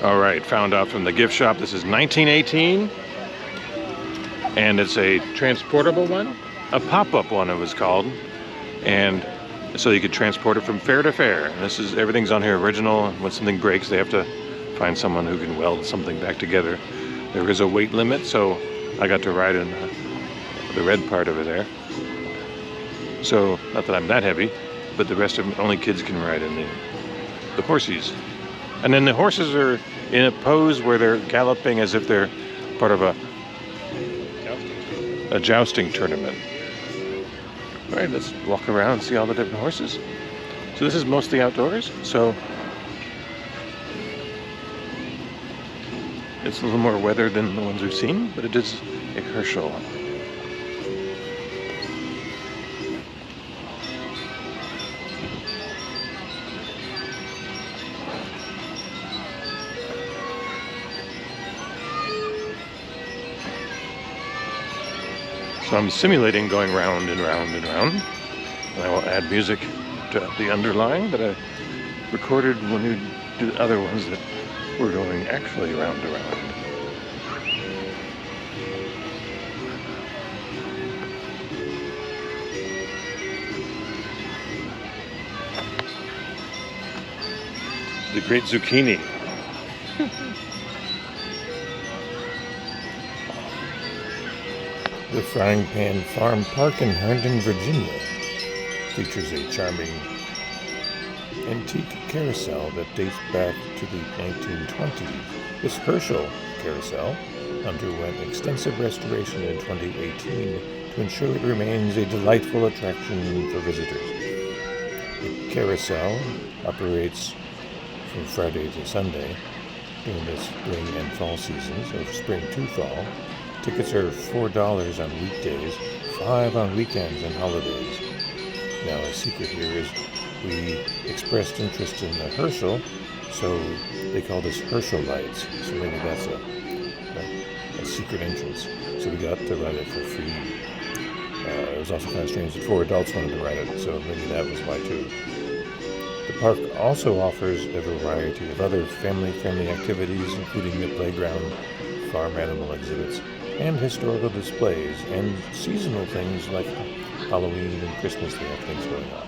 All right, found out from the gift shop. This is 1918, and it's a transportable one, a pop-up one it was called, and so you could transport it from fair to fair. And this is, everything's on here original. When something breaks, they have to find someone who can weld something back together. There is a weight limit, so I got to ride in the red part over there. So, not that I'm that heavy, but the rest of them, only kids can ride in the horsies. And then the horses are in a pose where they're galloping as if they're part of a jousting tournament. All right, let's walk around and see all the different horses. So this is mostly outdoors, so it's a little more weathered than the ones we've seen, but it is a Herschell. So I'm simulating going round and round and round, and I will add music to the underlying that I recorded when we did other ones that were going actually round and round. The Great Zucchini. The Frying Pan Farm Park in Herndon, Virginia features a charming antique carousel that dates back to the 1920s. This Herschell Carousel underwent extensive restoration in 2018 to ensure it remains a delightful attraction for visitors. The carousel operates from Friday to Sunday during the spring and fall seasons, or spring to fall. Tickets are $4 on weekdays, $5 on weekends and holidays. Now, a secret here is we expressed interest in the Herschell, so they call this Herschell Lights. So maybe that's a secret entrance. So we got to ride it for free. It was also kind of strange that 4 adults wanted to ride it, so maybe that was why too. The park also offers a variety of other family-friendly activities, including the playground, farm animal exhibits, and historical displays, and seasonal things like Halloween and Christmas. They have things going on.